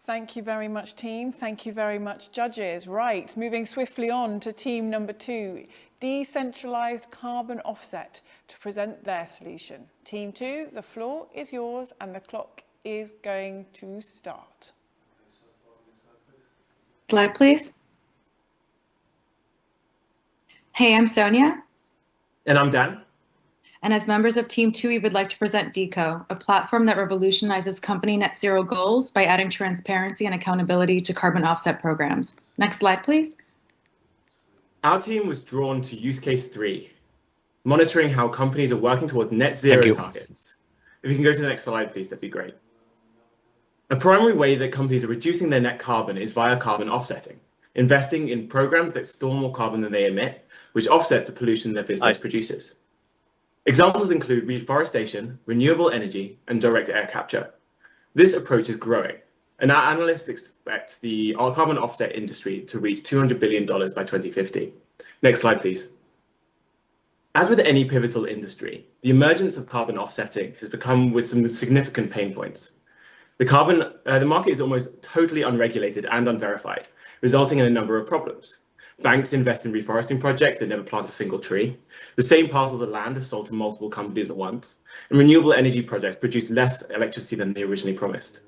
Thank you very much, team. Thank you very much, judges. Right, moving swiftly on to team number 2, decentralised carbon offset, to present their solution. Team 2, the floor is yours and the clock is going to start. Slide, please. Hey, I'm Sonia. And I'm Dan. And as members of Team 2, we would like to present DeCO, a platform that revolutionizes company net zero goals by adding transparency and accountability to carbon offset programs. Next slide, please. Our team was drawn to use case 3, monitoring how companies are working toward net zero targets. If you can go to the next slide, please, that'd be great. A primary way that companies are reducing their net carbon is via carbon offsetting, investing in programs that store more carbon than they emit, which offsets the pollution their business produces. Examples include reforestation, renewable energy, and direct air capture. This approach is growing, and our analysts expect the carbon offset industry to reach $200 billion by 2050. Next slide, please. As with any pivotal industry, the emergence of carbon offsetting has become with some significant pain points. The market is almost totally unregulated and unverified, resulting in a number of problems. Banks invest in reforesting projects that never plant a single tree. The same parcels of land are sold to multiple companies at once. And renewable energy projects produce less electricity than they originally promised.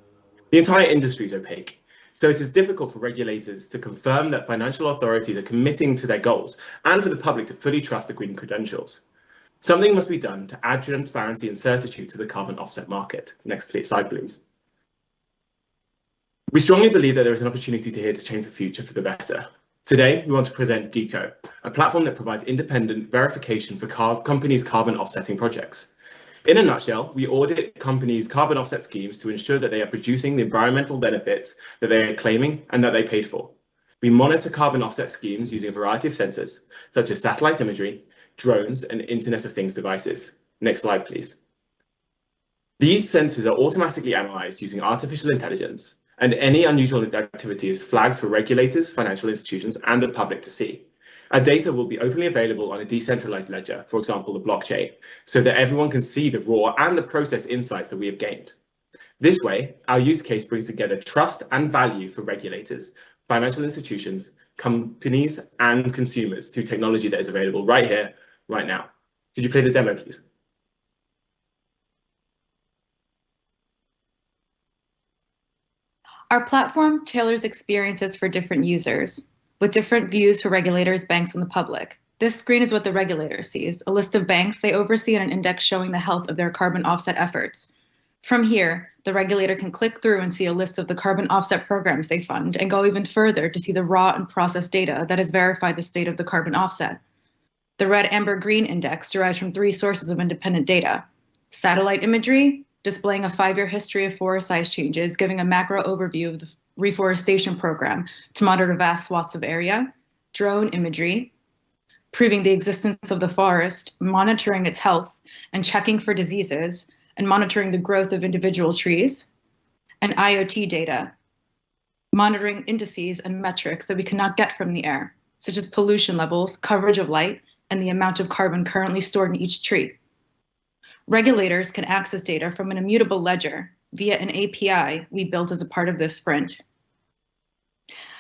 The entire industry is opaque, so it is difficult for regulators to confirm that financial authorities are committing to their goals and for the public to fully trust the green credentials. Something must be done to add transparency and certitude to the carbon offset market. Next slide, please. We strongly believe that there is an opportunity here to change the future for the better. Today, we want to present DeCO, a platform that provides independent verification for companies' carbon offsetting projects. In a nutshell, we audit companies' carbon offset schemes to ensure that they are producing the environmental benefits that they are claiming and that they paid for. We monitor carbon offset schemes using a variety of sensors, such as satellite imagery, drones, and Internet of Things devices. Next slide, please. These sensors are automatically analyzed using artificial intelligence, and any unusual activity is flagged for regulators, financial institutions, and the public to see. Our data will be openly available on a decentralized ledger, for example, the blockchain, so that everyone can see the raw and the process insights that we have gained. This way, our use case brings together trust and value for regulators, financial institutions, companies, and consumers through technology that is available right here, right now. Could you play the demo, please? Our platform tailors experiences for different users, with different views for regulators, banks, and the public. This screen is what the regulator sees, a list of banks they oversee and an index showing the health of their carbon offset efforts. From here, the regulator can click through and see a list of the carbon offset programs they fund and go even further to see the raw and processed data that has verified the state of the carbon offset. The red, amber, green index derives from 3 sources of independent data: satellite imagery, displaying a 5-year history of forest size changes, giving a macro overview of the reforestation program to monitor vast swaths of area; drone imagery, proving the existence of the forest, monitoring its health, and checking for diseases, and monitoring the growth of individual trees; and IoT data, monitoring indices and metrics that we cannot get from the air, such as pollution levels, coverage of light, and the amount of carbon currently stored in each tree. Regulators can access data from an immutable ledger via an API we built as a part of this sprint.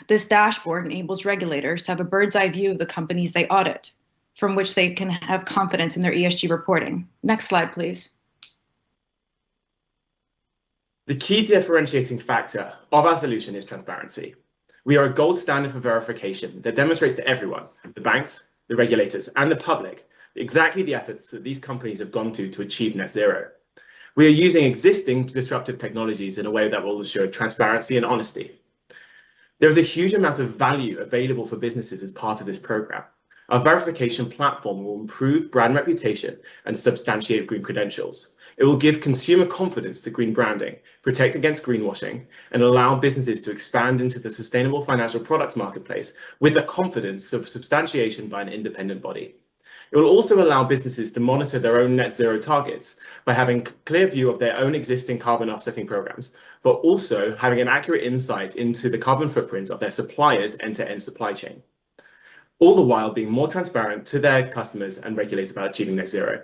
This dashboard enables regulators to have a bird's eye view of the companies they audit, from which they can have confidence in their ESG reporting. Next slide, please. The key differentiating factor of our solution is transparency. We are a gold standard for verification that demonstrates to everyone, the banks, the regulators, and the public, exactly the efforts that these companies have gone to achieve net zero. We are using existing disruptive technologies in a way that will ensure transparency and honesty. There is a huge amount of value available for businesses as part of this program. Our verification platform will improve brand reputation and substantiate green credentials. It will give consumer confidence to green branding, protect against greenwashing, and allow businesses to expand into the sustainable financial products marketplace with the confidence of substantiation by an independent body. It will also allow businesses to monitor their own net zero targets by having a clear view of their own existing carbon offsetting programs, but also having an accurate insight into the carbon footprints of their suppliers' end-to-end supply chain, all the while being more transparent to their customers and regulators about achieving net zero.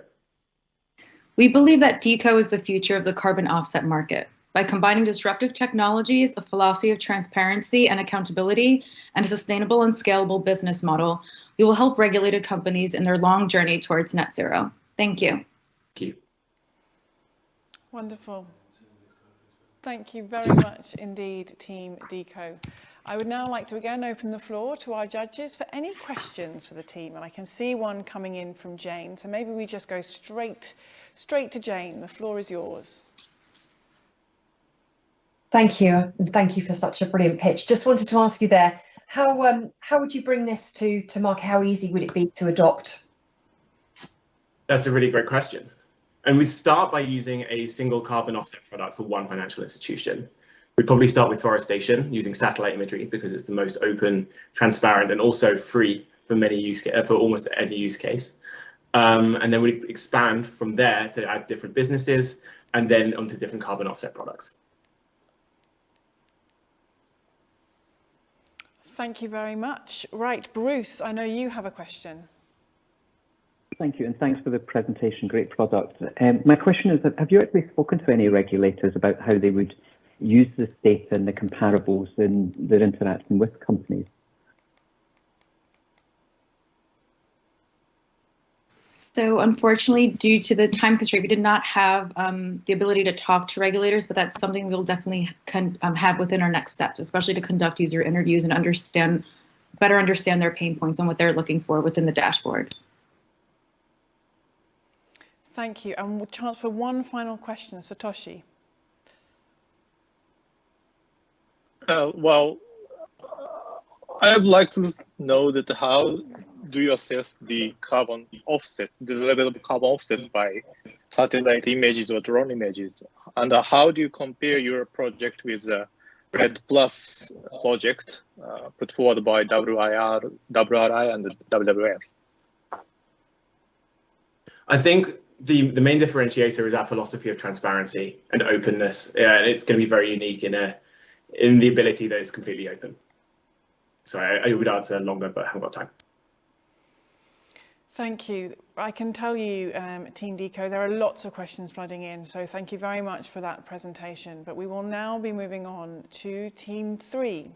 We believe that DeCO is the future of the carbon offset market, By combining disruptive technologies, a philosophy of transparency and accountability, and a sustainable and scalable business model, we will help regulated companies in their long journey towards net zero. Thank you. Thank you. Wonderful. Thank you very much indeed, Team DeCO. I would now like to again open the floor to our judges for any questions for the team. And I can see one coming in from Jane. So maybe we just go straight to Jane. The floor is yours. Thank you. And thank you for such a brilliant pitch. Just wanted to ask you there, how would you bring this to market? How easy would it be to adopt? That's a really great question. And we'd start by using a single carbon offset product for one financial institution. We'd probably start with forestation using satellite imagery because it's the most open, transparent, and also free for for almost any use case. And then we'd expand from there to add different businesses and then onto different carbon offset products. Thank you very much. Right, Bruce, I know you have a question. Thank you, and thanks for the presentation. Great product. My question is, have you actually spoken to any regulators about how they would use this data and the comparables in their interaction with companies? So unfortunately, due to the time constraint, we did not have the ability to talk to regulators, but that's something we'll definitely have within our next steps, especially to conduct user interviews and better understand their pain points and what they're looking for within the dashboard. Thank you. And we'll chance for one final question, Satoshi. Well, I would like to know that how do you assess the carbon offset, the level of carbon offset by satellite images or drone images? And how do you compare your project with the RED Plus project put forward by WRI and the WWF? I think the main differentiator is our philosophy of transparency and openness. It's going to be very unique in the ability that it's completely open. So I would answer longer, but I haven't got time. Thank you. I can tell you, Team DeCO, there are lots of questions flooding in, so thank you very much for that presentation. But we will now be moving on to Team 3.